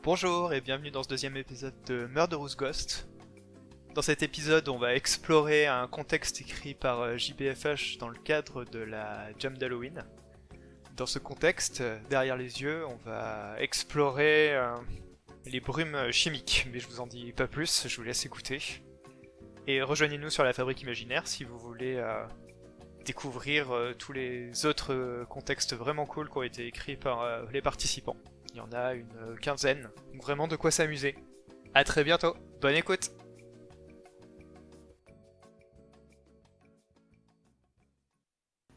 Bonjour et bienvenue dans ce deuxième épisode de Murderous Ghost. Dans cet épisode, on va explorer un contexte écrit par JBFH dans le cadre de la Jam d'Halloween. Dans ce contexte, derrière les yeux, on va explorer les brumes chimiques, mais je vous en dis pas plus, je vous laisse écouter. Et rejoignez-nous sur la Fabrique Imaginaire si vous voulez découvrir tous les autres contextes vraiment cool qui ont été écrits par les participants. Il y en a une quinzaine, donc vraiment de quoi s'amuser. A très bientôt, bonne écoute.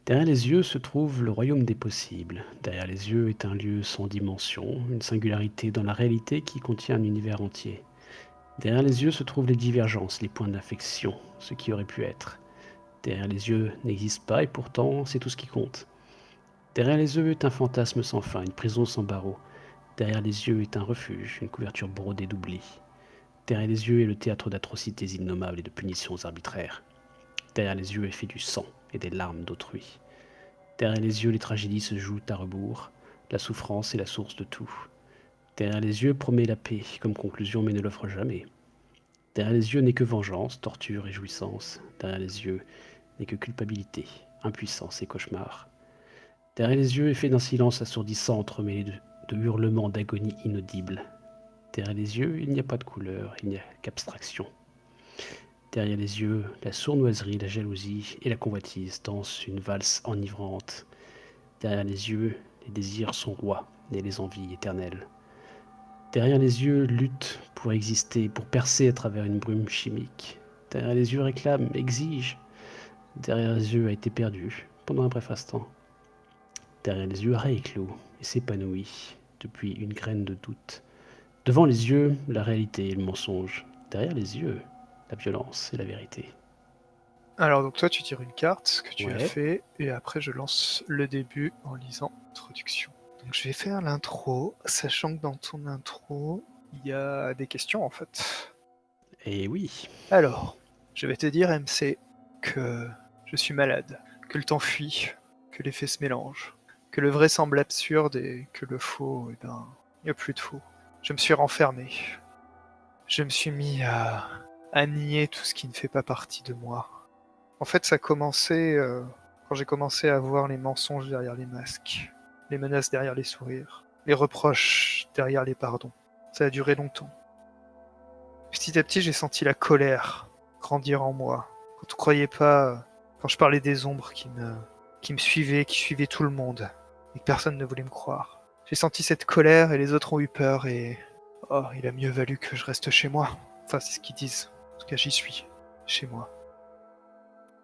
Derrière les yeux se trouve le royaume des possibles. Derrière les yeux est un lieu sans dimension, une singularité dans la réalité qui contient un univers entier. Derrière les yeux se trouvent les divergences, les points d'affection, ce qui aurait pu être. Derrière les yeux n'existe pas et pourtant c'est tout ce qui compte. Derrière les yeux est un fantasme sans fin, une prison sans barreaux. Derrière les yeux est un refuge, une couverture brodée d'oubli. Derrière les yeux est le théâtre d'atrocités innommables et de punitions arbitraires. Derrière les yeux est fait du sang et des larmes d'autrui. Derrière les yeux, les tragédies se jouent à rebours. La souffrance est la source de tout. Derrière les yeux promet la paix comme conclusion mais ne l'offre jamais. Derrière les yeux n'est que vengeance, torture et jouissance. Derrière les yeux n'est que culpabilité, impuissance et cauchemar. Derrière les yeux est fait d'un silence assourdissant entremêlé de hurlements d'agonie inaudibles. Derrière les yeux, il n'y a pas de couleur, il n'y a qu'abstraction. Derrière les yeux, la sournoiserie, la jalousie et la convoitise dansent une valse enivrante. Derrière les yeux, les désirs sont rois et les envies éternelles. Derrière les yeux, lutte pour exister, pour percer à travers une brume chimique. Derrière les yeux, réclame, exige. Derrière les yeux, a été perdu pendant un bref instant. Derrière les yeux, rééclot et s'épanouit depuis une graine de doute. Devant les yeux, la réalité et le mensonge. Derrière les yeux, la violence et la vérité. Alors donc toi tu tires une carte, ce que tu as Ouais. fait, et après je lance le début en lisant l'introduction. Donc je vais faire l'intro, sachant que dans ton intro, il y a des questions en fait. Et oui. Alors, je vais te dire MC que je suis malade, que le temps fuit, que les faits se mélangent, que le vrai semble absurde et que le faux, eh ben, il n'y a plus de faux. Je me suis renfermé. Je me suis mis à nier tout ce qui ne fait pas partie de moi. En fait, ça a commencé quand j'ai commencé à voir les mensonges derrière les masques, les menaces derrière les sourires, les reproches derrière les pardons. Ça a duré longtemps. Petit à petit, j'ai senti la colère grandir en moi. Quand on croyait pas, quand je parlais des ombres qui me suivaient, qui suivaient tout le monde, et que personne ne voulait me croire. J'ai senti cette colère et les autres ont eu peur et... Oh, il a mieux valu que je reste chez moi. Enfin, c'est ce qu'ils disent. En tout cas, j'y suis. Chez moi.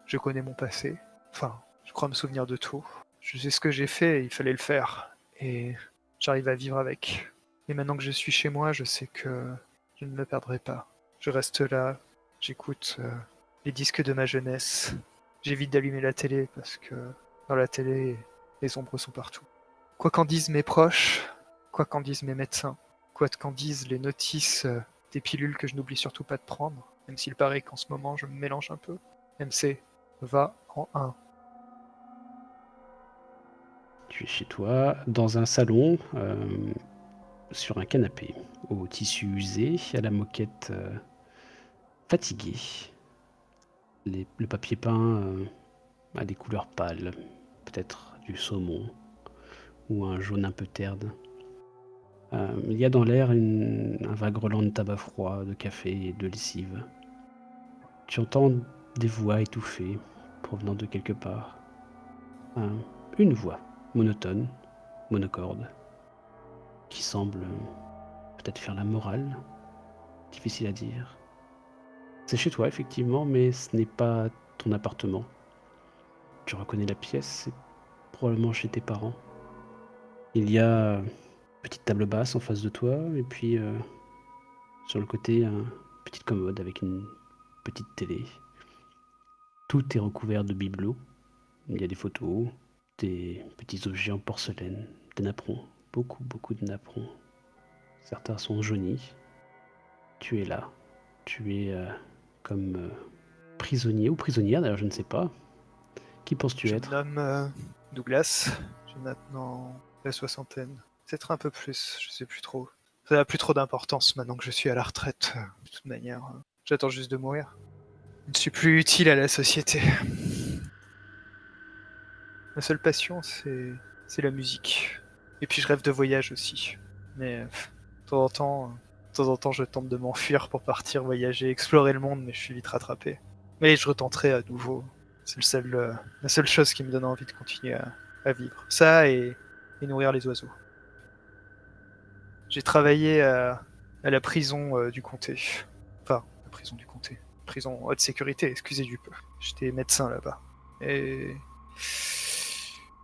Je connais mon passé. Enfin, je crois me souvenir de tout. Je sais ce que j'ai fait et il fallait le faire. Et j'arrive à vivre avec. Et maintenant que je suis chez moi, je sais que je ne me perdrai pas. Je reste là, j'écoute les disques de ma jeunesse. J'évite d'allumer la télé parce que dans la télé, les ombres sont partout. Quoi qu'en disent mes proches, quoi qu'en disent mes médecins, quoi qu'en disent les notices des pilules que je n'oublie surtout pas de prendre, même s'il paraît qu'en ce moment je me mélange un peu. MC, va en 1. Tu es chez toi, dans un salon, sur un canapé, au tissu usé, à la moquette fatiguée. Le papier peint a des couleurs pâles, peut-être du saumon ou un jaune un peu terne. Il y a dans l'air un vague relent de tabac froid, de café et de lessive. Tu entends des voix étouffées provenant de quelque part. Une voix monotone, monocorde, qui semble peut-être faire la morale. Difficile à dire. C'est chez toi, effectivement, mais ce n'est pas ton appartement. Tu reconnais la pièce, c'est probablement chez tes parents. Il y a une petite table basse en face de toi, et puis sur le côté, une petite commode avec une petite télé. Tout est recouvert de bibelots. Il y a des photos, des petits objets en porcelaine, des napperons. Beaucoup, beaucoup de napperons. Certains sont jaunis. Tu es là. Tu es comme prisonnier ou prisonnière, d'ailleurs, je ne sais pas. Qui penses-tu Je me être? nomme Douglas, j'ai maintenant la soixantaine. Peut-être un peu plus, je sais plus trop. Ça n'a plus trop d'importance maintenant que je suis à la retraite. De toute manière, j'attends juste de mourir. Je ne suis plus utile à la société. Ma seule passion, c'est la musique. Et puis je rêve de voyage aussi. Mais de temps en temps, je tente de m'enfuir pour partir voyager, explorer le monde, mais je suis vite rattrapé. Mais je retenterai à nouveau. C'est la seule chose qui me donne envie de continuer à vivre. Ça et nourrir les oiseaux. J'ai travaillé à la prison du comté. Enfin, la prison du comté. Prison haute sécurité, excusez du peu. J'étais médecin là-bas. Et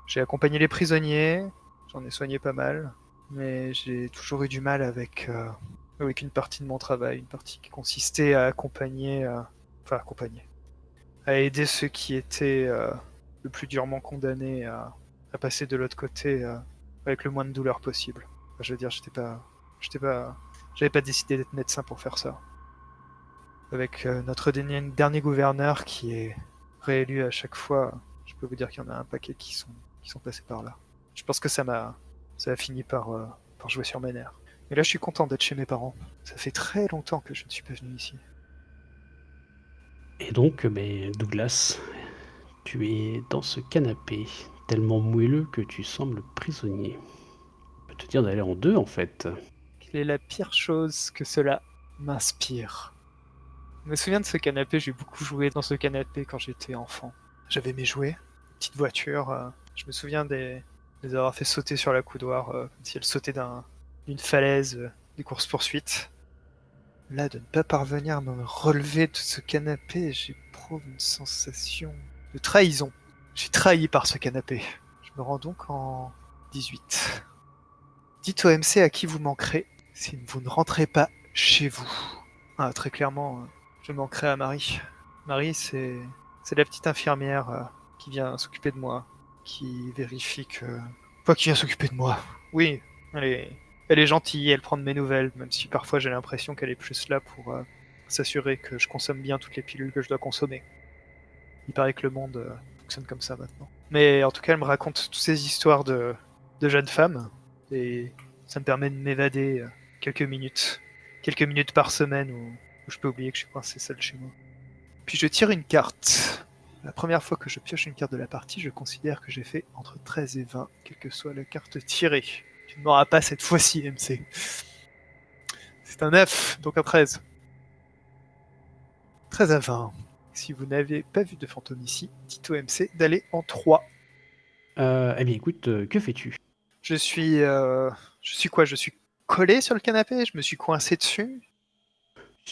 j'ai accompagné les prisonniers, j'en ai soigné pas mal, mais j'ai toujours eu du mal avec une partie de mon travail, une partie qui consistait à accompagner, à aider ceux qui étaient le plus durement condamnés à passer de l'autre côté avec le moins de douleur possible. Enfin, je veux dire, j'avais pas décidé d'être médecin pour faire ça. Avec notre dernier gouverneur qui est réélu à chaque fois, je peux vous dire qu'il y en a un paquet qui sont passés par là. Je pense que ça a fini par jouer sur mes nerfs. Mais là, je suis content d'être chez mes parents. Ça fait très longtemps que je ne suis pas venu ici. Et donc, Douglas, tu es dans ce canapé, tellement moelleux que tu sembles prisonnier. Je peux te dire d'aller en deux, en fait. Quelle est la pire chose que cela m'inspire? Je me souviens de ce canapé, j'ai beaucoup joué dans ce canapé quand j'étais enfant. J'avais mes jouets, petite voiture. Je me souviens les avoir fait sauter sur la coudoir, comme si elles sautaient d'une falaise, des courses-poursuites. Là, de ne pas parvenir à me relever de ce canapé, j'éprouve une sensation de trahison. Je suis trahi par ce canapé. Je me rends donc en 18. Dites au MC à qui vous manquerez si vous ne rentrez pas chez vous. Ah, très clairement, je manquerai à Marie. Marie, c'est la petite infirmière qui vient s'occuper de moi, qui vérifie que... Pas qui vient s'occuper de moi. Oui, elle est gentille, elle prend de mes nouvelles, même si parfois j'ai l'impression qu'elle est plus là pour s'assurer que je consomme bien toutes les pilules que je dois consommer. Il paraît que le monde fonctionne comme ça maintenant. Mais en tout cas, elle me raconte toutes ces histoires de jeunes femmes, et ça me permet de m'évader quelques minutes par semaine où je peux oublier que je suis coincé seul chez moi. Puis je tire une carte. La première fois que je pioche une carte de la partie, je considère que j'ai fait entre 13 et 20, quelle que soit la carte tirée. Tu ne m'auras pas cette fois-ci, MC. C'est un 9, donc un 13. 13 à 20. Si vous n'avez pas vu de fantôme ici, dites au MC d'aller en 3. Eh bien, écoute, que fais-tu? Je suis... Je suis quoi? Je suis collé sur le canapé? Je me suis coincé dessus?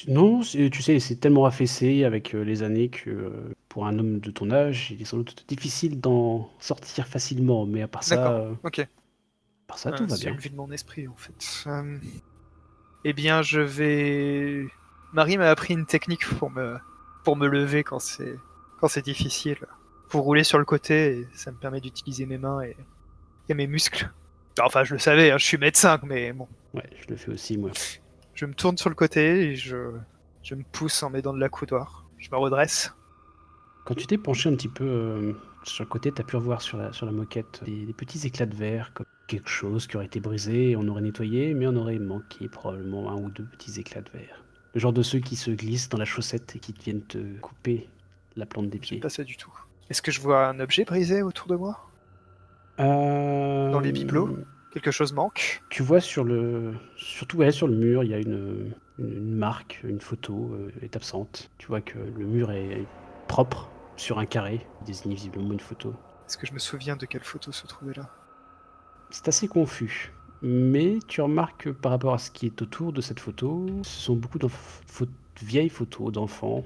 Non, tu sais, c'est tellement affaissé avec les années que pour un homme de ton âge, il est sans doute difficile d'en sortir facilement. Mais D'accord, ok. à part ça, tout va C'est une bien. vue de mon esprit, en fait. Eh bien, je vais... Marie m'a appris une technique pour me lever quand c'est difficile. Pour rouler sur le côté, et ça me permet d'utiliser mes mains et mes muscles. Enfin, je le savais, hein, je suis médecin, mais bon. Ouais, je le fais aussi, moi. Je me tourne sur le côté et je me pousse en m'aidant de la coudoir. Je me redresse. Quand tu t'es penché un petit peu sur le côté, tu as pu revoir sur la moquette des petits éclats de verre, comme quelque chose qui aurait été brisé et on aurait nettoyé, mais on aurait manqué probablement un ou deux petits éclats de verre. Le genre de ceux qui se glissent dans la chaussette et qui viennent te couper la plante des J'aime pieds. pas ça du tout. Est-ce que je vois un objet brisé autour de moi? Dans les bibelots? Quelque chose manque? Tu vois surtout ouais, sur le mur, il y a une marque, une photo est absente. Tu vois que le mur est propre sur un carré, il désigne visiblement une photo. Est-ce que je me souviens de quelle photo se trouvait là? C'est assez confus, mais tu remarques que par rapport à ce qui est autour de cette photo, ce sont beaucoup de vieilles photos d'enfants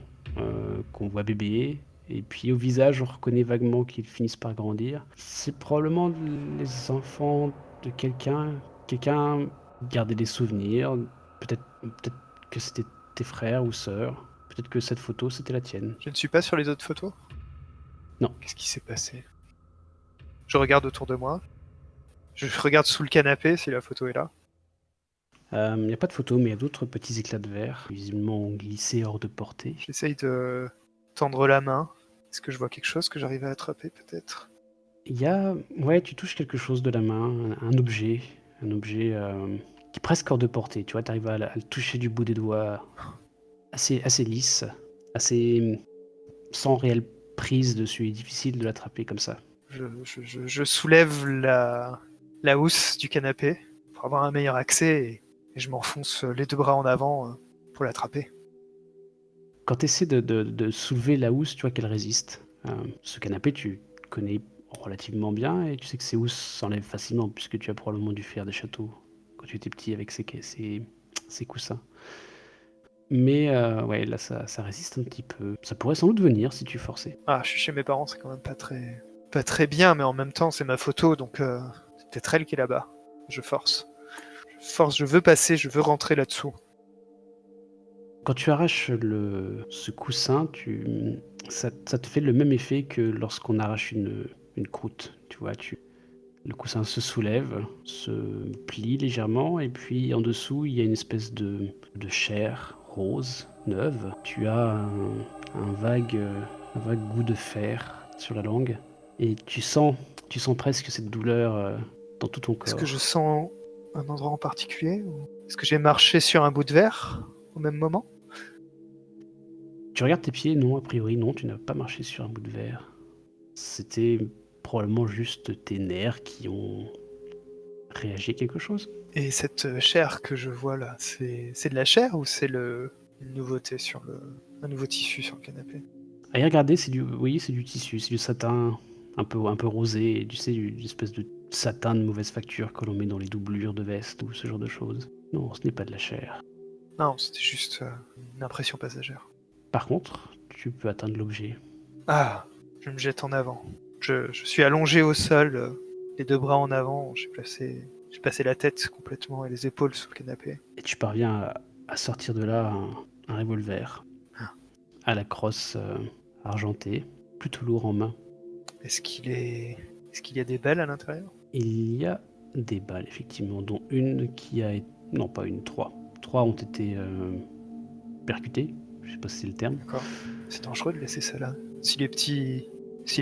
qu'on voit bébés, et puis au visage, on reconnaît vaguement qu'ils finissent par grandir. C'est probablement les enfants de quelqu'un gardait des souvenirs, peut-être que c'était tes frères ou sœurs, peut-être que cette photo c'était la tienne. Je ne suis pas sur les autres photos? Non. Qu'est-ce qui s'est passé? Je regarde autour de moi. Je regarde sous le canapé si la photo est là. Il n'y a pas de photo, mais il y a d'autres petits éclats de verre, visiblement glissés hors de portée. J'essaye de tendre la main. Est-ce que je vois quelque chose que j'arrive à attraper peut-être? Ouais, tu touches quelque chose de la main, un objet qui est presque hors de portée. Tu vois, tu arrives à le toucher du bout des doigts, assez lisse, assez sans réelle prise dessus. Il est difficile de l'attraper comme ça. Je soulève la housse du canapé pour avoir un meilleur accès et je m'enfonce les deux bras en avant pour l'attraper. Quand tu essaies de soulever la housse, tu vois qu'elle résiste. Ce canapé, tu connais relativement bien et tu sais que ces housses s'enlèvent facilement puisque tu as probablement dû faire des châteaux quand tu étais petit avec ces coussins. Mais ouais, là, ça résiste un petit peu. Ça pourrait sans doute venir si tu forçais. Ah, je suis chez mes parents, c'est quand même pas très bien, mais en même temps, c'est ma photo, donc c'est peut-être elle qui est là-bas. Je force. Je force, je veux passer, je veux rentrer là-dessous. Quand tu arraches ce coussin, ça te fait le même effet que lorsqu'on arrache une croûte. Tu vois, le coussin se soulève, se plie légèrement, et puis en dessous, il y a une espèce de chair rose, neuve. Tu as un vague, un vague goût de fer sur la langue, et tu sens presque cette douleur dans tout ton Est-ce que corps. je sens un endroit en particulier ou est-ce que j'ai marché sur un bout de verre au même moment? Tu regardes tes pieds, non, a priori, non, tu n'as pas marché sur un bout de verre. C'était probablement juste tes nerfs qui ont réagi à quelque chose. Et cette chair que je vois là, c'est de la chair ou c'est une nouveauté un nouveau tissu sur le canapé? À y regarder, oui, c'est du tissu, c'est du satin un peu rosé, tu sais, une espèce de satin de mauvaise facture que l'on met dans les doublures de veste ou ce genre de choses. Non, ce n'est pas de la chair. Non, c'était juste une impression passagère. Par contre, tu peux atteindre l'objet. Ah, je me jette en avant. Je suis allongé au sol, les deux bras en avant. J'ai passé la tête complètement et les épaules sous le canapé. Et tu parviens à sortir de là un revolver à la crosse argentée, plutôt lourd en main. Est-ce qu'il y a des balles à l'intérieur? Il y a des balles, effectivement, dont une qui a été... Non, pas une, trois. Trois ont été percutées, je sais pas si c'est le terme. D'accord. C'est dangereux de laisser ça là. Si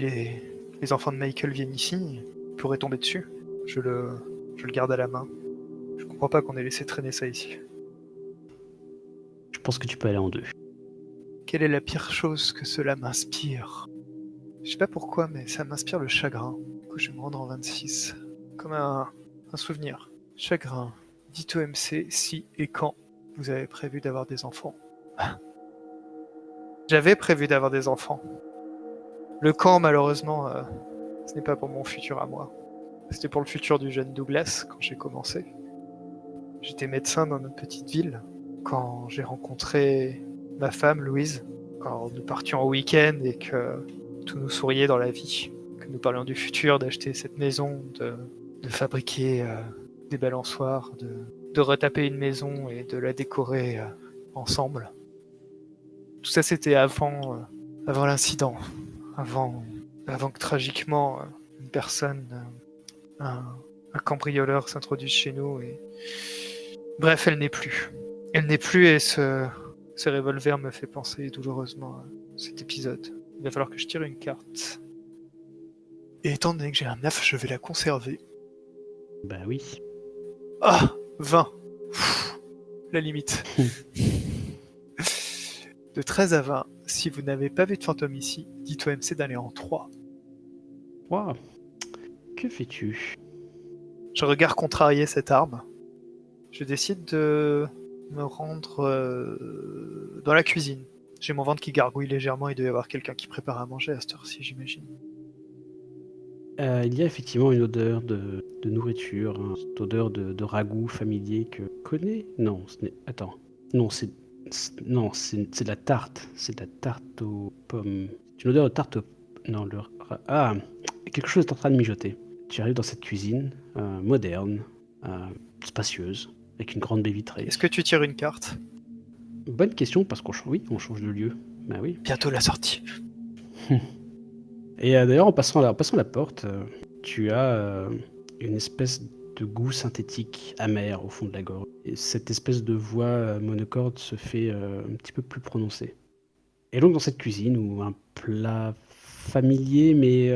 les enfants de Michael viennent ici, ils pourraient tomber dessus. Je le garde à la main. Je comprends pas qu'on ait laissé traîner ça ici. Je pense que tu peux aller en deux. Quelle est la pire chose que cela m'inspire? Je sais pas pourquoi, mais ça m'inspire le chagrin. Du coup, je vais me rendre en 26. Comme un souvenir. Chagrin. Dites au MC si et quand vous avez prévu d'avoir des enfants. J'avais prévu d'avoir des enfants. Le quand, malheureusement, ce n'est pas pour mon futur à moi. C'était pour le futur du jeune Douglas quand j'ai commencé. J'étais médecin dans notre petite ville. Quand j'ai rencontré ma femme, Louise, quand nous partions au week-end et que tout nous souriait dans la vie, que nous parlions du futur, d'acheter cette maison, de fabriquer des balançoires, de retaper une maison et de la décorer ensemble. Tout ça, c'était avant l'incident, avant, avant que tragiquement une personne, un cambrioleur s'introduise chez nous. Et... Bref, elle n'est plus. Elle n'est plus et ce revolver me fait penser douloureusement à cet épisode. Il va falloir que je tire une carte. Et étant donné que j'ai un 9, je vais la conserver. Bah oui. Ah 20. Pfff, la limite. De 13 à 20, si vous n'avez pas vu de fantôme ici, dites au MC d'aller en 3. Waouh. Que fais-tu? Je regarde contrarier cette arme. Je décide de me rendre dans la cuisine. J'ai mon ventre qui gargouille légèrement, il doit y avoir quelqu'un qui prépare à manger à cette heure-ci, j'imagine. Il y a effectivement une odeur de nourriture, hein, cette odeur de ragoût familier que connais? Non, ce n'est... Attends. Non, non, c'est de la tarte. C'est de la tarte aux pommes. C'est une odeur de tarte aux... Non, Ah, quelque chose est en train de mijoter. Tu arrives dans cette cuisine moderne, spacieuse, avec une grande baie vitrée. Est-ce que tu tires une carte? Bonne question, parce oui, on change de lieu. Bah oui. Bientôt la sortie. Et d'ailleurs, en passant la porte, tu as une espèce de goût synthétique amer au fond de la gorge. Et cette espèce de voix monocorde se fait un petit peu plus prononcée. Et donc dans cette cuisine, où un plat familier, mais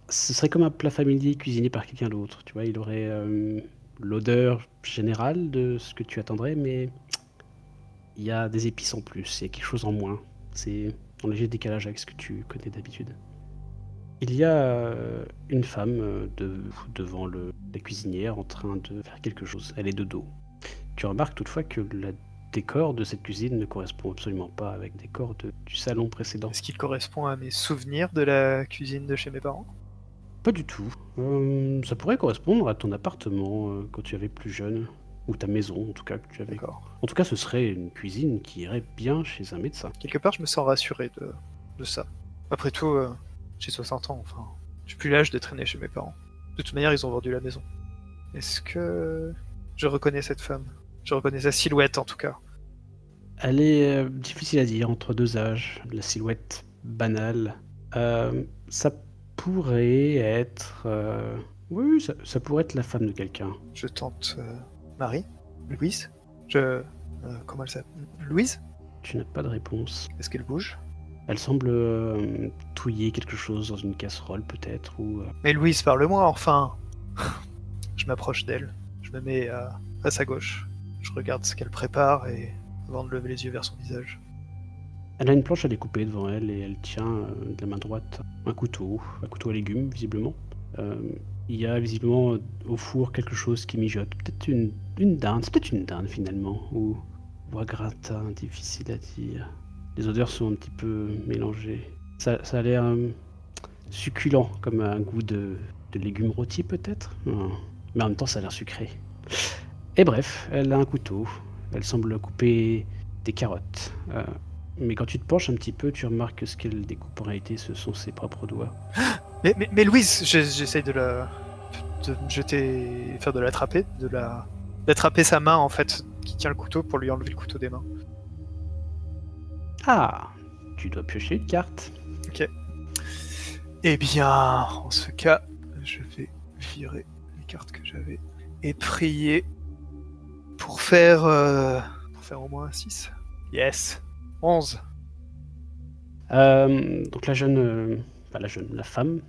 ce serait comme un plat familier cuisiné par quelqu'un d'autre. Tu vois, il aurait l'odeur générale de ce que tu attendrais, mais il y a des épices en plus, il y a quelque chose en moins. C'est en léger décalage avec ce que tu connais d'habitude. Il y a une femme devant la cuisinière en train de faire quelque chose. Elle est de dos. Tu remarques toutefois que le décor de cette cuisine ne correspond absolument pas avec le décor du salon précédent. Est-ce qu'il correspond à mes souvenirs de la cuisine de chez mes parents? Pas du tout. Ça pourrait correspondre à ton appartement quand tu avais plus jeune. Ou ta maison, en tout cas, que tu avais. D'accord. En tout cas, ce serait une cuisine qui irait bien chez un médecin. Quelque part, je me sens rassuré de ça. Après tout, j'ai 60 ans, enfin, j'ai plus l'âge de traîner chez mes parents. De toute manière, ils ont vendu la maison. Est-ce que je reconnais cette femme? Je reconnais sa silhouette, en tout cas. Elle est difficile à dire entre deux âges. La silhouette banale. Ça pourrait être... Oui, ça pourrait être la femme de quelqu'un. Je tente Marie? Louise? Comment elle s'appelle? Louise? Tu n'as pas de réponse. Est-ce qu'elle bouge? Elle semble touiller quelque chose dans une casserole peut-être, ou... Mais Louise, parle-moi, enfin! Je m'approche d'elle. Je me mets à sa gauche. Je regarde ce qu'elle prépare et avant de lever les yeux vers son visage. Elle a une planche à découper devant elle et elle tient de la main droite un couteau à légumes visiblement. Il y a visiblement au four quelque chose qui mijote. Peut-être une dinde, c'est peut-être une dinde finalement, ou un gratin, difficile à dire. Les odeurs sont un petit peu mélangées. Ça a l'air succulent, comme un goût de légumes rôtis peut-être. Mais en même temps ça a l'air sucré. Et bref, elle a un couteau. Elle semble couper des carottes. Mais quand tu te penches un petit peu, tu remarques que ce qu'elle découpe en réalité, ce sont ses propres doigts. Mais Louise, j'essaye de me jeter, enfin de l'attraper, d'attraper sa main en fait, qui tient le couteau pour lui enlever le couteau des mains. Ah, tu dois piocher une carte. Ok. Eh bien, en ce cas, je vais virer les cartes que j'avais et prier pour faire au moins un 6. Yes. 11. Donc la femme,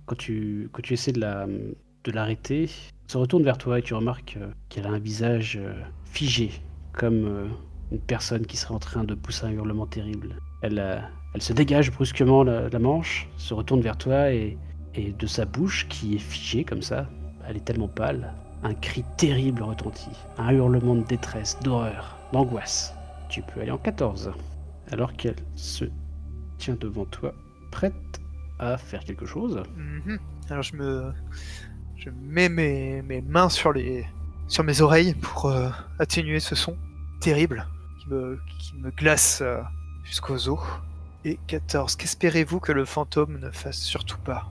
quand tu essaies de l'arrêter, se retourne vers toi et tu remarques qu'elle a un visage figé, comme une personne qui serait en train de pousser un hurlement terrible. Elle se dégage brusquement la manche, se retourne vers toi et de sa bouche qui est figée comme ça, elle est tellement pâle, un cri terrible retentit, un hurlement de détresse, d'horreur, d'angoisse. Tu peux aller en 14, alors qu'elle se tient devant toi, prête à faire quelque chose. Alors je mets mes mains sur mes oreilles pour atténuer ce son terrible qui me glace jusqu'aux os. Et 14. Qu'espérez-vous que le fantôme ne fasse surtout pas?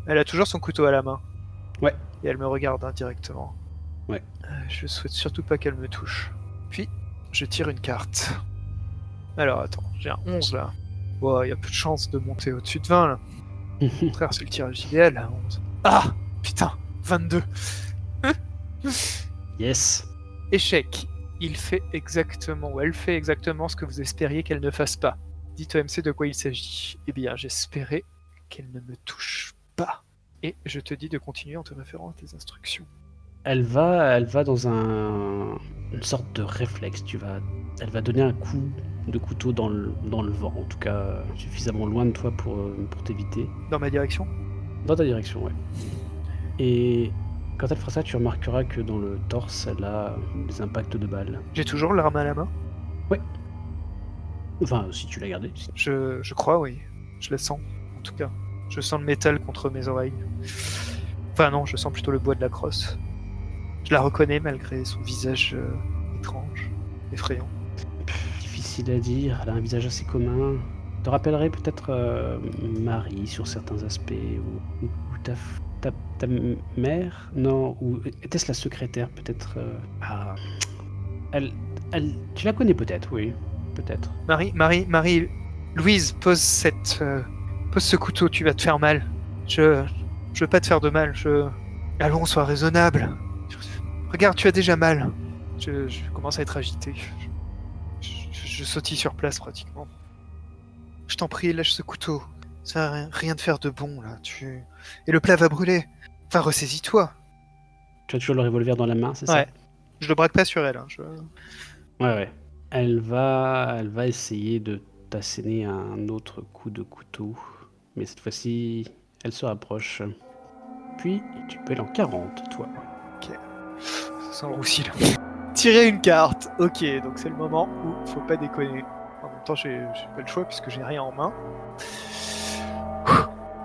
Elle a toujours son couteau à la main. Ouais. Et elle me regarde indirectement. Ouais. Je souhaite surtout pas qu'elle me touche. Puis, je tire une carte. Alors, attends, j'ai un 11 là. Wow, y a peu de chance de monter au-dessus de 20 là. Au contraire, c'est le tirage idéal, à 11. Ah! Putain! 22! Yes. Échec. Elle fait exactement ce que vous espériez qu'elle ne fasse pas. Dites au MC de quoi il s'agit. Eh bien, j'espérais qu'elle ne me touche pas. Et je te dis de continuer en te référant à tes instructions. Elle va dans une sorte de réflexe. Elle va donner un coup de couteau dans le vent, en tout cas suffisamment loin de toi pour t'éviter. Dans ma direction? Dans ta direction, ouais. Et quand elle fera ça, tu remarqueras que dans le torse, elle a des impacts de balles. J'ai toujours l'arme à la main? Ouais. Enfin, si tu l'as gardée. Je crois, oui. Je la sens, en tout cas. Je sens le métal contre mes oreilles. Enfin non, je sens plutôt le bois de la crosse. Je la reconnais malgré son visage étrange, effrayant. Difficile à dire, elle a un visage assez commun. Te rappellerai peut-être Marie sur certains aspects, ou ta mère? Non, ou était-ce la secrétaire peut-être tu la connais peut-être, oui, peut-être. Marie, Louise, pose ce couteau, tu vas te faire mal. Je veux pas te faire de mal, Allons, sois raisonnable. Regarde, tu as déjà mal. Je commence à être agité. Je sautille sur place pratiquement. Je t'en prie, lâche ce couteau. Ça va rien de faire de bon là. Et le plat va brûler. Enfin, ressaisis-toi. Tu as toujours le revolver dans la main, c'est Ouais. ça? Je le braque pas sur elle. Hein. Ouais. Elle va essayer de t'asséner un autre coup de couteau. Mais cette fois-ci, elle se rapproche. Puis, tu peux aller en 40, toi. Ça sent le roussi là. Tirer une carte. Ok, donc c'est le moment où faut pas déconner. En même temps, j'ai pas le choix puisque j'ai rien en main.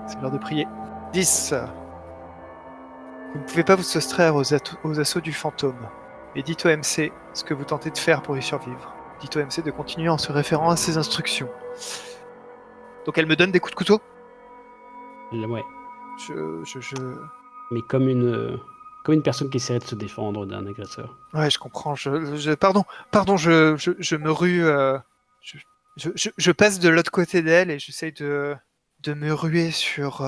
C'est l'heure de prier. 10. Vous ne pouvez pas vous soustraire aux assauts du fantôme. Mais dites au MC ce que vous tentez de faire pour y survivre. Dites au MC de continuer en se référant à ses instructions. Donc elle me donne des coups de couteau. Ouais. Je... Mais comme une personne qui essaierait de se défendre d'un agresseur. Ouais, je comprends. Pardon, je me rue. Je passe de l'autre côté d'elle et j'essaye de me ruer sur.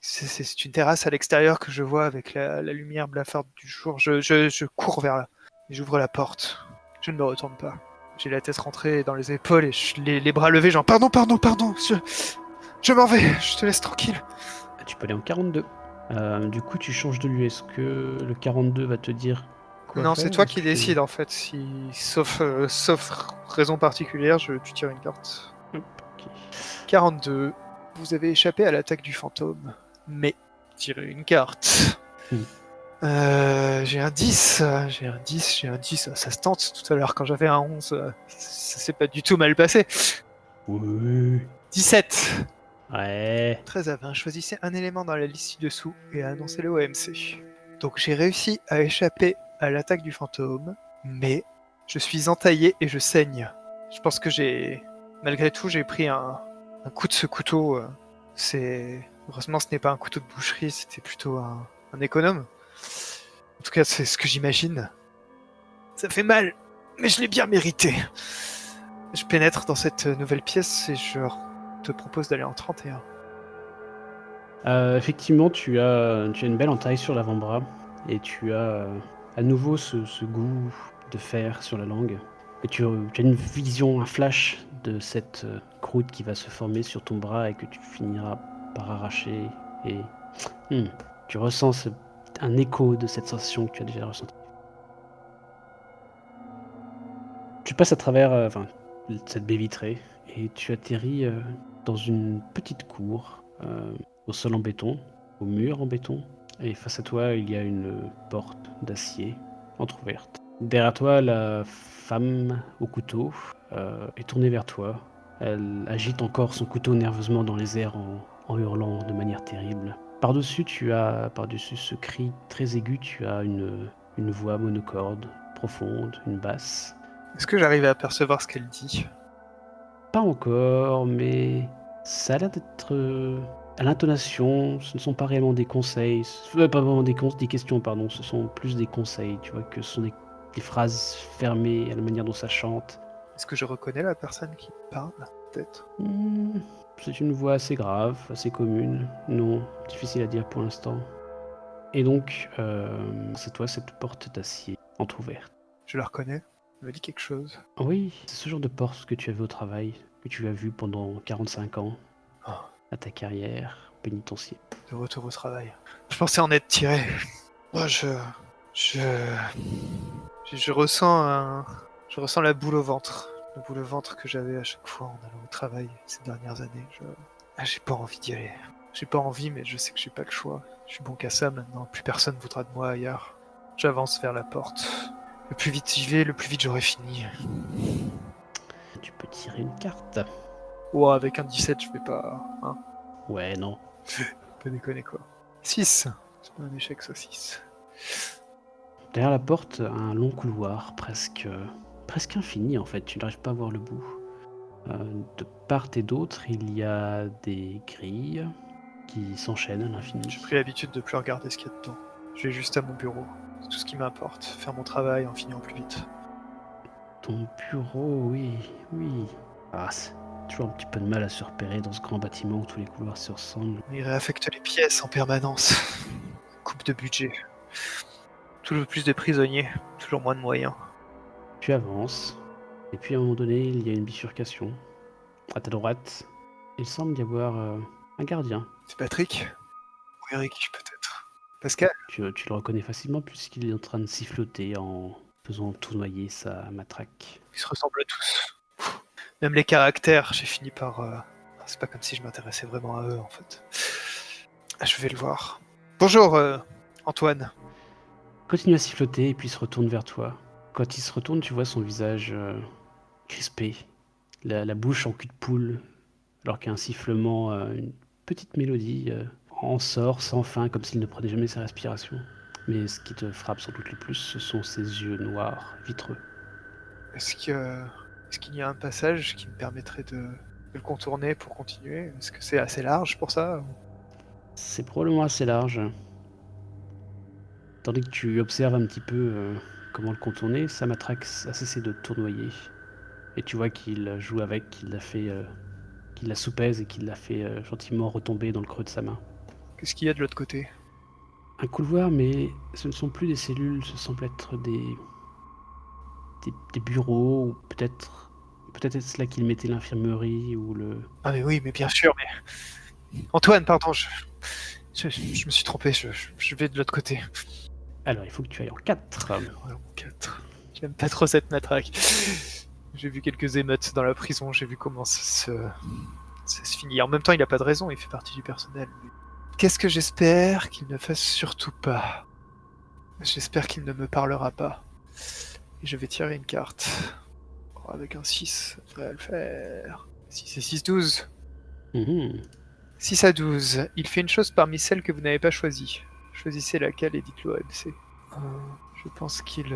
C'est une terrasse à l'extérieur que je vois avec la lumière blafarde du jour. Je cours vers là. J'ouvre la porte. Je ne me retourne pas. J'ai la tête rentrée dans les épaules et les bras levés, genre pardon. Je m'en vais, je te laisse tranquille. Tu peux aller en 42. Du coup, tu changes de lieu. Est-ce que le 42 va te dire quoi Non, faire? c'est toi Est-ce qui que- décides en fait. Sauf raison particulière, tu tires une carte. Hop, ok. 42. Vous avez échappé à l'attaque du fantôme. Mais, tirez une carte. Hmm. J'ai un 10. J'ai un 10. Ça se tente. Tout à l'heure, quand j'avais un 11, ça s'est pas du tout mal passé. Oui. 17. Ouais. 13 à 20. Choisissez un élément dans la liste ci-dessous et annoncez-le au MC. Donc j'ai réussi à échapper à l'attaque du fantôme, mais je suis entaillé et je saigne. Je pense que malgré tout, j'ai pris un coup de ce couteau. Heureusement, ce n'est pas un couteau de boucherie, c'était plutôt un économe. En tout cas, c'est ce que j'imagine. Ça fait mal, mais je l'ai bien mérité. Je pénètre dans cette nouvelle pièce et je te propose d'aller en 31. Effectivement, tu as une belle entaille sur l'avant-bras et tu as à nouveau ce goût de fer sur la langue. Et tu as une vision, un flash de cette croûte qui va se former sur ton bras et que tu finiras par arracher. Et tu ressens un écho de cette sensation que tu as déjà ressentie. Tu passes à travers cette baie vitrée et tu atterris dans une petite cour au sol en béton, au mur en béton. Et face à toi, il y a une porte d'acier entrouverte. Derrière toi, la femme au couteau est tournée vers toi. Elle agite encore son couteau nerveusement dans les airs en hurlant de manière terrible. Par-dessus ce cri très aigu, tu as une voix monocorde, profonde, une basse. Est-ce que j'arrive à apercevoir ce qu'elle dit? Pas encore, mais ça a l'air d'être à l'intonation. Ce ne sont pas réellement des conseils, pas vraiment des questions, pardon. Ce sont plus des conseils, tu vois, que ce sont des phrases fermées à la manière dont ça chante. Est-ce que je reconnais la personne qui parle? Peut-être. C'est une voix assez grave, assez commune. Non, difficile à dire pour l'instant. Et donc, c'est toi cette porte d'acier entrouverte. Je la reconnais. Elle me dit quelque chose. Oui, c'est ce genre de porte que tu as vu au travail, que tu as vu pendant 45 ans, Oh, à ta carrière pénitentiaire. de retour au travail. Je pensais en être tiré. Moi, je ressens la boule au ventre. La boule au ventre que j'avais à chaque fois en allant au travail ces dernières années. J'ai pas envie d'y aller. J'ai pas envie, mais je sais que j'ai pas le choix. Je suis bon qu'à ça maintenant. Plus personne voudra de moi ailleurs. J'avance vers la porte. Le plus vite j'y vais, le plus vite j'aurai fini. Tu peux tirer une carte. Oh, avec un 17, je vais pas. Hein, Ouais, non. pas déconner quoi. 6. C'est pas un échec, ça, 6. Derrière la porte, un long couloir, presque infini en fait. Tu n'arrives pas à voir le bout. De part et d'autre, il y a des grilles qui s'enchaînent à l'infini. J'ai pris l'habitude de plus regarder ce qu'il y a dedans. Je vais juste à mon bureau. C'est tout ce qui m'importe. Faire mon travail en finissant plus vite. Ton bureau, oui. Ah, c'est toujours un petit peu de mal à se repérer dans ce grand bâtiment où tous les couloirs se ressemblent. Il réaffecte les pièces en permanence. Coupe de budget. Toujours plus de prisonniers, toujours moins de moyens. Tu avances, et puis à un moment donné, il y a une bifurcation. À ta droite, il semble y avoir un gardien. C'est Patrick? Ou Eric, peut-être. Pascal, Tu le reconnais facilement puisqu'il est en train de siffloter en faisant tournoyer sa matraque. ils se ressemblent tous. Même les caractères, j'ai fini par... C'est pas comme si je m'intéressais vraiment à eux, en fait. Je vais le voir. Bonjour, Antoine. Il continue à siffloter et puis il se retourne vers toi. Quand il se retourne, tu vois son visage crispé, la bouche en cul de poule, alors qu'un sifflement, une petite mélodie en sort sans fin, comme s'il ne prenait jamais sa respiration. Mais ce qui te frappe sans doute le plus, ce sont ses yeux noirs, vitreux. Est-ce qu'il y a un passage qui me permettrait de le contourner pour continuer? Est-ce que c'est assez large pour ça? C'est probablement assez large. Tandis que tu observes un petit peu comment le contourner, sa matraque a cessé de tournoyer. Et tu vois qu'il joue avec, qu'il la soupèse et qu'il la fait gentiment retomber dans le creux de sa main. Qu'est-ce qu'il y a de l'autre côté? Un couloir, mais ce ne sont plus des cellules, ce semble être des bureaux, ou peut-être est-ce là qu'il mettait l'infirmerie ou le... Ah mais oui, mais bien sûr, mais... Antoine, pardon, je me suis trompé, je vais de l'autre côté. Alors, il faut que tu ailles en 4. Ouais, en 4. J'aime pas trop cette matraque. J'ai vu quelques émeutes dans la prison, j'ai vu comment ça se finit. En même temps, il a pas de raison, il fait partie du personnel. Qu'est-ce que j'espère qu'il ne fasse surtout pas? J'espère qu'il ne me parlera pas. Et je vais tirer une carte. Oh, avec un 6, ça devrait le faire. 6 et 6, 12. Mhm. 6 à 12. Il fait une chose parmi celles que vous n'avez pas choisies. Choisissez laquelle et dites-le au MC. Je pense qu'il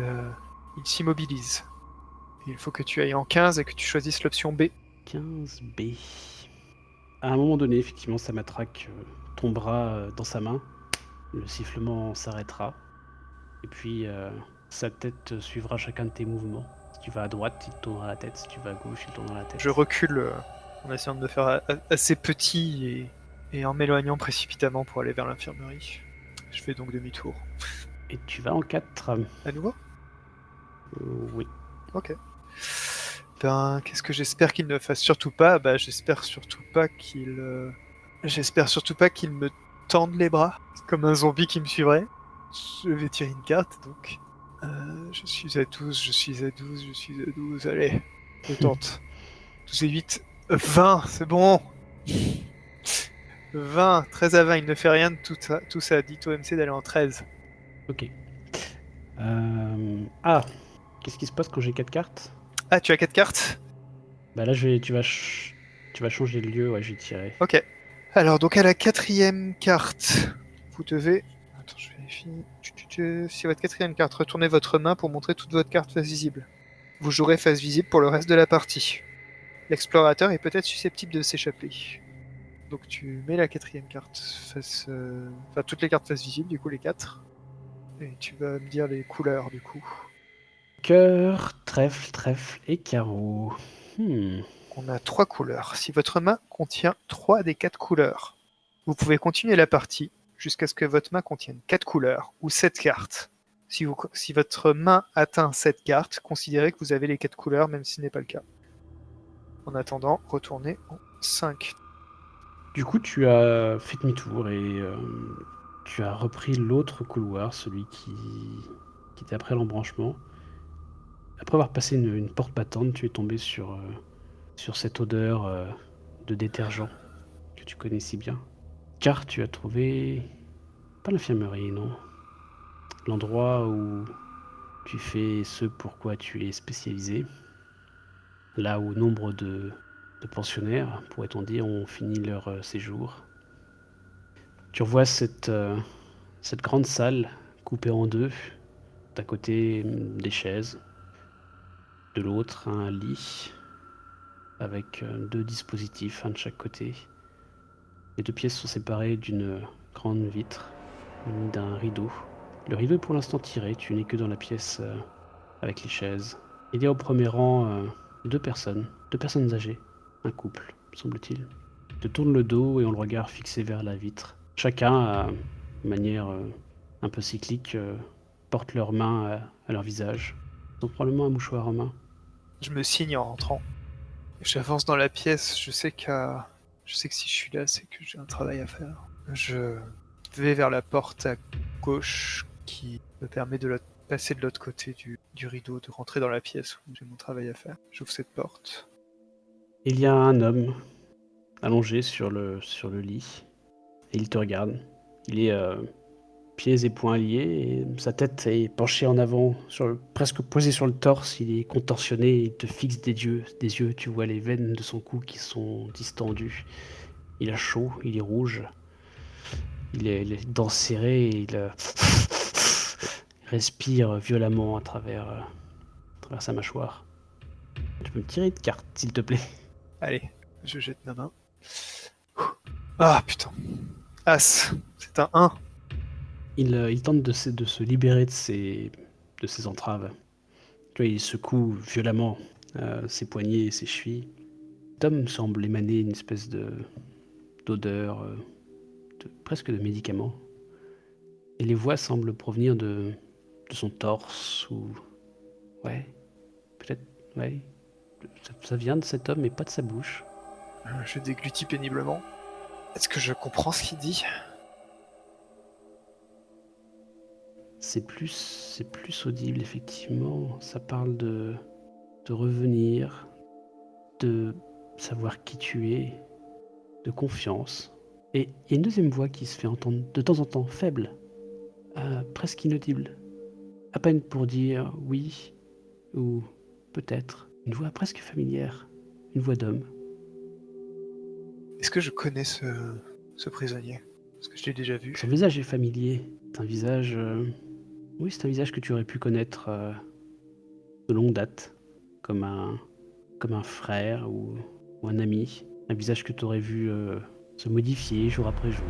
il s'immobilise. Il faut que tu ailles en 15 et que tu choisisses l'option B. 15B. À un moment donné, effectivement, sa matraque tombera dans sa main. Le sifflement s'arrêtera. Et puis, sa tête suivra chacun de tes mouvements. Si tu vas à droite, il te tournera la tête. Si tu vas à gauche, il tournera la tête. Je recule en essayant de me faire assez petit et en m'éloignant précipitamment pour aller vers l'infirmerie. Je fais donc demi-tour. Et tu vas en 4. À nouveau? Oui. Ok. Ben, qu'est-ce que j'espère qu'il ne fasse surtout pas? Bah, j'espère surtout pas qu'il me tende les bras, comme un zombie qui me suivrait. Je vais tirer une carte, donc. Je suis à 12, je suis à 12, je suis à 12, allez, je tente. 12 et 8, 20, c'est bon! 20, 13 à 20, il ne fait rien de tout ça. Dites au MC d'aller en 13. Ok. Ah, qu'est-ce qui se passe quand j'ai 4 cartes? Ah, tu as 4 cartes? Bah là, tu vas changer de lieu, ouais, j'ai tiré. Ok. Alors, donc à la 4e carte, vous devez... Attends, je vérifie. Si votre 4e carte, retournez votre main pour montrer toute votre carte face visible. Vous jouerez face visible pour le reste de la partie. L'explorateur est peut-être susceptible de s'échapper. Donc tu mets la 4e carte face... Enfin, toutes les cartes face visible, du coup les 4. Et tu vas me dire les couleurs, du coup. Cœur, trèfle et carreau. On a 3 couleurs. Si votre main contient 3 des 4 couleurs, vous pouvez continuer la partie jusqu'à ce que votre main contienne 4 couleurs ou 7 cartes. Si votre main atteint 7 cartes, considérez que vous avez les 4 couleurs, même si ce n'est pas le cas. En attendant, retournez en 5. Du coup, tu as fait demi-tour et tu as repris l'autre couloir, celui qui était après l'embranchement. Après avoir passé une porte battante, tu es tombé sur cette odeur de détergent que tu connais si bien. Car tu as trouvé... pas l'infirmerie, non. L'endroit où tu fais ce pour quoi tu es spécialisé. Là où nombre de pensionnaires, pourrait-on dire, ont fini leur séjour. Tu revois cette grande salle coupée en deux. D'un côté, des chaises. De l'autre, un lit avec 2 dispositifs, un de chaque côté. Les 2 pièces sont séparées d'une grande vitre, munie d'un rideau. Le rideau est pour l'instant tiré, tu n'es que dans la pièce avec les chaises. Il y a au premier rang 2 personnes âgées, un couple, semble-t-il. Ils te tournent le dos et ont le regard fixé vers la vitre. Chacun, de manière un peu cyclique, porte leurs mains à leur visage. Ils ont probablement un mouchoir en main. Je me signe en rentrant. J'avance dans la pièce, je sais que si je suis là, c'est que j'ai un travail à faire. Je vais vers la porte gauche qui me permet de passer de l'autre côté du rideau, de rentrer dans la pièce où j'ai mon travail à faire. J'ouvre cette porte. Il y a un homme allongé sur le lit et il te regarde. Il est pieds et poings liés et sa tête est penchée en avant, presque posée sur le torse. Il est contorsionné, il te fixe des yeux. Tu vois les veines de son cou qui sont distendues. Il a chaud, il est rouge. Il est les dents serrées et il respire violemment à travers sa mâchoire. Tu peux me tirer une carte, s'il te plaît. Allez, je jette ma main. Ah putain. As, c'est un 1. Il tente de se libérer de ses entraves. Tu vois, il secoue violemment ses poignets et ses chevilles. Tom semble émaner une espèce d'odeur, presque de médicament. Et les voix semblent provenir de son torse ou... Ouais, peut-être, ouais. Ça vient de cet homme, mais pas de sa bouche. Je déglutis péniblement. Est-ce que je comprends ce qu'il dit? C'est plus audible, effectivement. Ça parle de revenir, de savoir qui tu es, de confiance. Et il y a une deuxième voix qui se fait entendre de temps en temps, faible, presque inaudible. À peine pour dire oui ou peut-être. Une voix presque familière, une voix d'homme. Est-ce que je connais ce prisonnier? Est-ce que je l'ai déjà vu? Son visage est familier. C'est un visage... Oui, c'est un visage que tu aurais pu connaître de longue date, comme un frère ou un ami. Un visage que tu aurais vu se modifier jour après jour,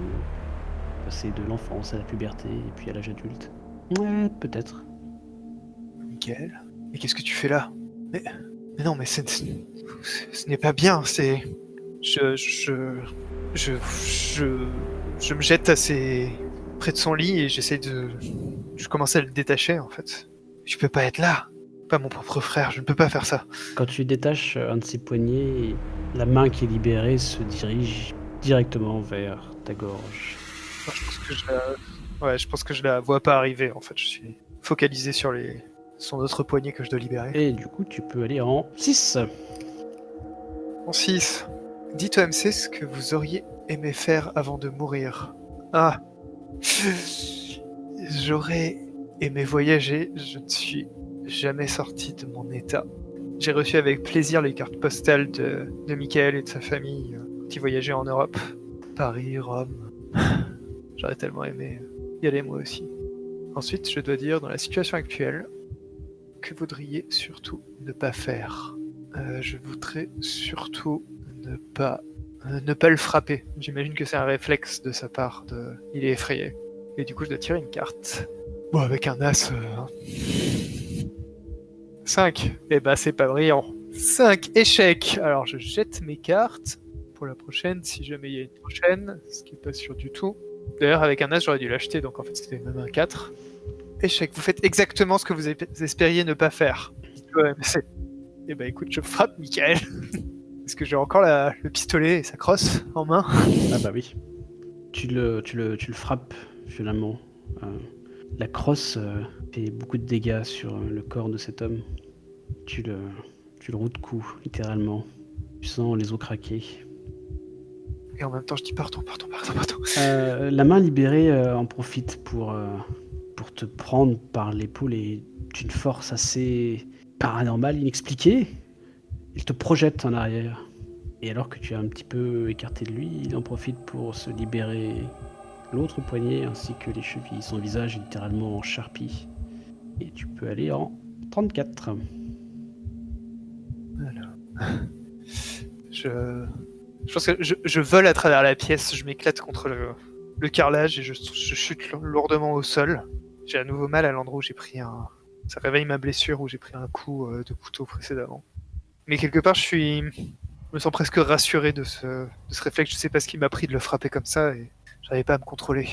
passer de l'enfance à la puberté et puis à l'âge adulte. Ouais, peut-être. Michael? Mais qu'est-ce que tu fais là? Mais non, mais ce n'est pas bien, c'est... Je me jette assez près de son lit et j'essaie de... Je commence à le détacher, en fait. Je peux pas être là. Pas mon propre frère, je ne peux pas faire ça. Quand tu détaches un de ses poignets, la main qui est libérée se dirige directement vers ta gorge. Enfin, je pense que je la vois pas arriver, en fait. Je suis focalisé sur son autre poignet que je dois libérer. Et du coup, tu peux aller en 6. En 6. Dites au MC ce que vous auriez aimé faire avant de mourir. Ah. J'aurais aimé voyager, je ne suis jamais sorti de mon état. J'ai reçu avec plaisir les cartes postales de Michael et de sa famille qui voyageaient en Europe. Paris, Rome. J'aurais tellement aimé y aller moi aussi. Ensuite, je dois dire, dans la situation actuelle, que voudriez surtout ne pas faire? Je voudrais surtout ne pas le frapper. J'imagine que c'est un réflexe de sa part. Il est effrayé. Et du coup, je dois tirer une carte. Bon, avec un as... 5. Eh ben, c'est pas brillant. 5 échecs. Alors, je jette mes cartes pour la prochaine, si jamais il y a une prochaine, ce qui est pas sûr du tout. D'ailleurs, avec un as, j'aurais dû l'acheter, donc en fait, c'était même un 4. Échec. Vous faites exactement ce que vous espériez ne pas faire. Ouais, mais c'est... Eh ben, écoute, je frappe Michael. Est-ce que j'ai encore le pistolet et sa crosse en main? Ah bah oui. Tu le frappes violemment. La crosse fait beaucoup de dégâts sur le corps de cet homme. Tu le roues de coups, littéralement. Tu sens les os craquer. Et en même temps, je dis pardon. La main libérée en profite pour te prendre par l'épaule et d'une force assez paranormale, inexpliquée. Il te projette en arrière. Et alors que tu es un petit peu écarté de lui, il en profite pour se libérer l'autre poignet ainsi que les chevilles. Son visage est littéralement en charpie. Et tu peux aller en 34. Alors... Je pense que je vole à travers la pièce, je m'éclate contre le carrelage et je chute lourdement au sol. J'ai à nouveau mal à l'endroit où j'ai pris un... Ça réveille ma blessure où j'ai pris un coup de couteau précédemment. Mais quelque part, je me sens presque rassuré de ce réflexe. Je sais pas ce qui m'a pris de le frapper comme ça et j'arrivais pas à me contrôler.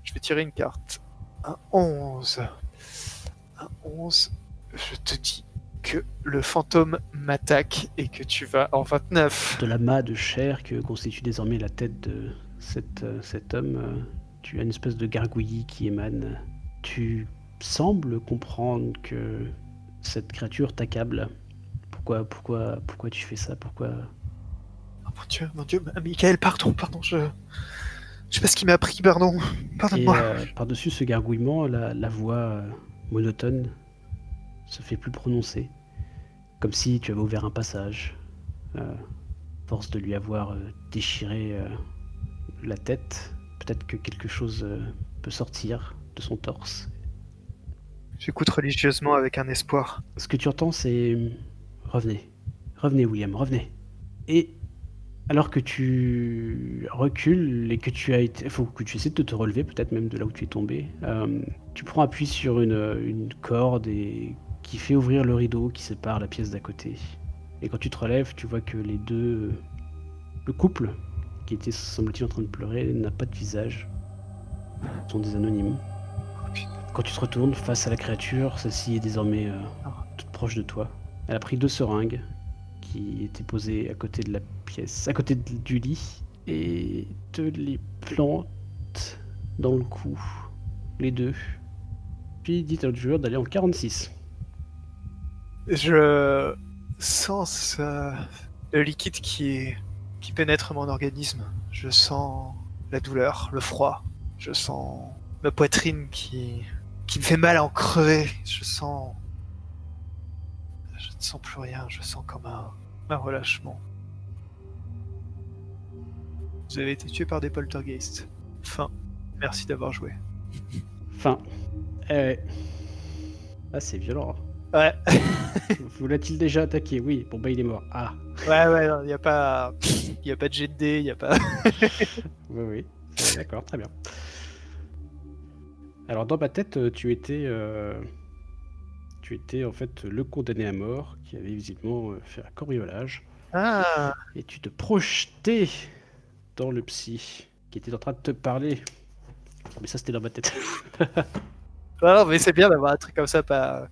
Je vais tirer une carte. Un 11. Un 11. Je te dis que le fantôme m'attaque et que tu vas en 29. De l'amas de chair que constitue désormais la tête de cet homme, Tu as une espèce de gargouillis qui émane. Tu sembles comprendre que cette créature t'accable. Pourquoi tu fais ça? Pourquoi? Oh mon Dieu, Michael, pardon, je sais pas ce qui m'a pris, pardon. Et Pardonne-moi. par-dessus ce gargouillement, la voix monotone se fait plus prononcer. Comme si tu avais ouvert un passage. Force de lui avoir déchiré la tête, peut-être que quelque chose peut sortir de son torse. J'écoute religieusement avec un espoir. Ce que tu entends, c'est revenez. Revenez, William, revenez. Et alors que tu recules et que tu as été. Faut que tu essaies de te relever, peut-être même de là où tu es tombé. Tu prends appui sur une corde et qui fait ouvrir le rideau qui sépare la pièce d'à côté. Et quand tu te relèves, tu vois que les deux. Le couple, qui était semble-t-il en train de pleurer, n'a pas de visage. Ils sont des anonymes. Quand tu te retournes face à la créature, celle-ci est désormais toute proche de toi. Elle a pris 2 seringues qui étaient posées à côté de la pièce, à côté du lit, et te les plante dans le cou, les deux. Puis dit à l'autre joueur d'aller en 46. Je sens le liquide qui pénètre mon organisme. Je sens la douleur, le froid. Je sens ma poitrine qui me fait mal à en crever. Je ne sens plus rien. Je sens comme un relâchement. Vous avez été tué par des poltergeists. Fin. Merci d'avoir joué. Fin. Ah, c'est violent. Ouais. Vous l'a-t-il déjà attaqué? Oui. Bon, bah, il est mort. Ah. Ouais, il n'y a pas de jet de dés, il n'y a pas... Oui. D'accord, très bien. Alors, dans ma tête, tu étais en fait le condamné à mort qui avait visiblement fait un cambriolage. Ah. Et tu te projetais dans le psy qui était en train de te parler. Mais ça, c'était dans ma tête. Non, mais c'est bien d'avoir un truc comme ça, pas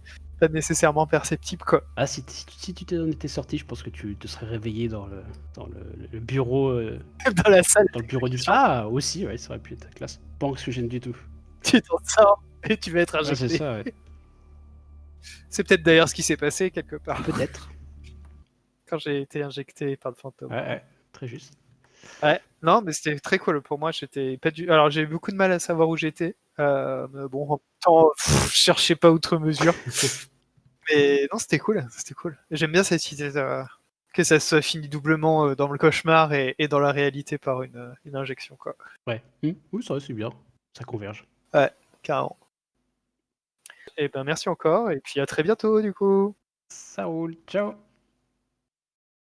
nécessairement perceptible, quoi. Ah, si tu t'en étais sorti, je pense que tu te serais réveillé dans le bureau. Dans la salle. Dans le bureau du. Ah, aussi, ouais, ça aurait pu être classe. Pas anxiogène du tout. Tu t'en sors et tu vas être Ah, injecté. c'est ça, ouais. C'est peut-être d'ailleurs ce qui s'est passé quelque part. Peut-être. Quand j'ai été injecté par le fantôme. Ouais, très juste. Ouais, non, mais c'était très cool. Pour moi, j'étais pas du. Alors, j'ai eu beaucoup de mal à savoir où j'étais. Mais bon, en même temps, je cherchais pas outre mesure. Mais non, c'était cool. J'aime bien cette idée que ça soit fini doublement dans le cauchemar et dans la réalité par une injection, quoi. Ouais. Oui, ça c'est bien. Ça converge. Ouais, carrément. Et ben, merci encore. Et puis à très bientôt, du coup. Ça roule. Ciao.